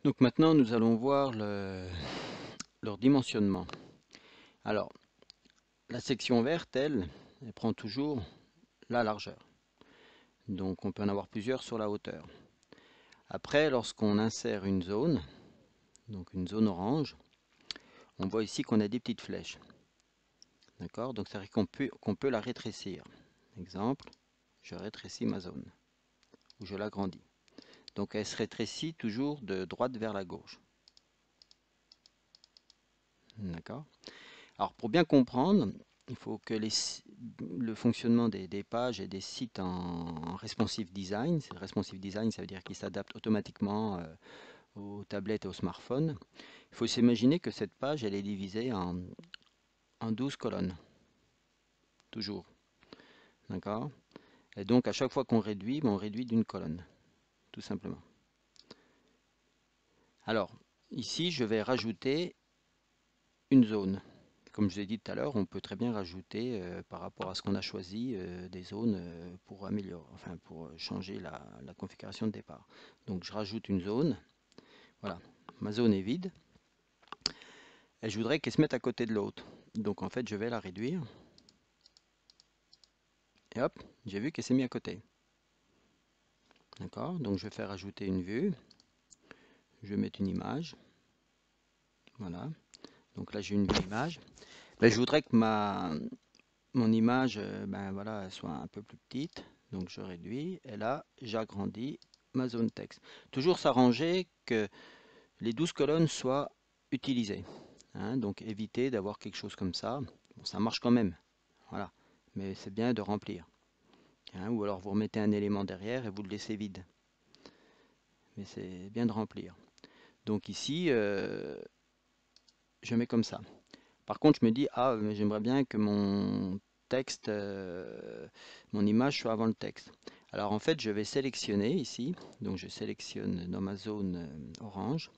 Donc maintenant, nous allons voir leur dimensionnement. Alors, la section verte, elle prend toujours la largeur. Donc on peut en avoir plusieurs sur la hauteur. Après, lorsqu'on insère une zone, donc une zone orange, on voit ici qu'on a des petites flèches. D'accord? Donc ça veut dire qu'on peut la rétrécir. Exemple, je rétrécis ma zone, ou je l'agrandis. Donc elle se rétrécit toujours de droite vers la gauche. D'accord? Alors pour bien comprendre, il faut que le fonctionnement des pages et des sites en responsive design, responsive design, ça veut dire qu'il s'adapte automatiquement aux tablettes et aux smartphones. Il faut s'imaginer que cette page, elle est divisée en 12 colonnes, toujours. D'accord? Et donc à chaque fois qu'on réduit, on réduit d'une colonne, tout simplement. Alors, ici, je vais rajouter une zone. Comme je vous ai dit tout à l'heure, on peut très bien rajouter, par rapport à ce qu'on a choisi, des zones pour améliorer, enfin pour changer la configuration de départ. Donc je rajoute une zone. Voilà, ma zone est vide. Et je voudrais qu'elle se mette à côté de l'autre. Donc en fait, je vais la réduire. Et hop, j'ai vu qu'elle s'est mise à côté. D'accord? Donc je vais faire ajouter une vue. Je vais mettre une image. Voilà. Donc là, j'ai une vue image. Ben, je voudrais que mon image, ben voilà, elle soit un peu plus petite. Donc je réduis et là j'agrandis ma zone texte. Toujours s'arranger que les 12 colonnes soient utilisées, hein, donc éviter d'avoir quelque chose comme ça. Bon, ça marche quand même, voilà, mais c'est bien de remplir, hein, ou alors vous remettez un élément derrière et vous le laissez vide, mais c'est bien de remplir. Donc ici je mets comme ça. Par contre je me dis, ah mais j'aimerais bien que mon texte, mon image soit avant le texte. Alors en fait je vais sélectionner ici, donc je sélectionne dans ma zone orange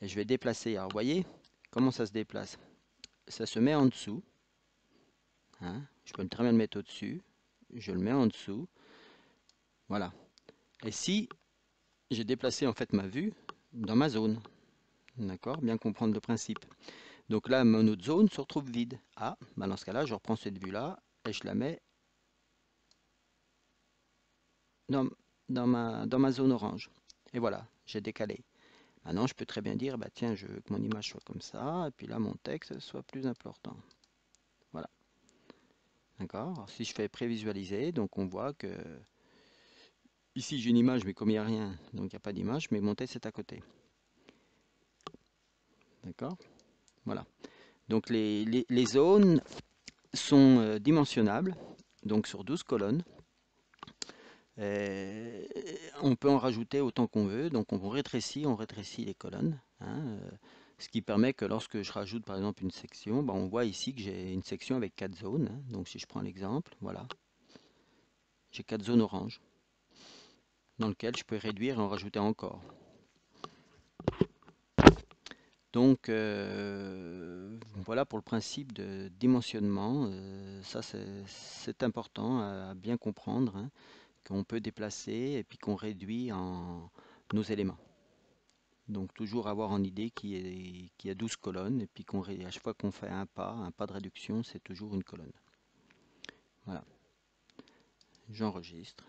et je vais déplacer. Alors vous voyez comment ça se déplace? Ça se met en dessous, hein, je peux très bien le mettre au-dessus, je le mets en dessous, voilà. Et si j'ai déplacé en fait ma vue dans ma zone, d'accord, bien comprendre le principe. Donc là mon autre zone se retrouve vide. Ah, bah dans ce cas-là je reprends cette vue là et je la mets dans, dans ma zone orange. Et voilà, j'ai décalé. Maintenant, je peux très bien dire, bah tiens, je veux que mon image soit comme ça, et puis là, mon texte soit plus important. Voilà. D'accord? Alors, si je fais prévisualiser, donc on voit que ici j'ai une image, mais comme il n'y a rien, donc il n'y a pas d'image, mais mon texte est à côté. D'accord? Voilà. Donc les zones sont dimensionnables, donc sur 12 colonnes. On peut en rajouter autant qu'on veut, donc on rétrécit les colonnes, hein, ce qui permet que lorsque je rajoute par exemple une section, ben on voit ici que j'ai une section avec 4 zones, hein. Donc si je prends l'exemple, voilà, j'ai 4 zones oranges, dans lesquelles je peux réduire et en rajouter encore. Donc voilà pour le principe de dimensionnement, ça c'est important à bien comprendre, hein, qu'on peut déplacer et puis qu'on réduit nos éléments. Donc toujours avoir en idée qu'il y a 12 colonnes et puis à chaque fois qu'on fait un pas de réduction, c'est toujours une colonne. Voilà, j'enregistre.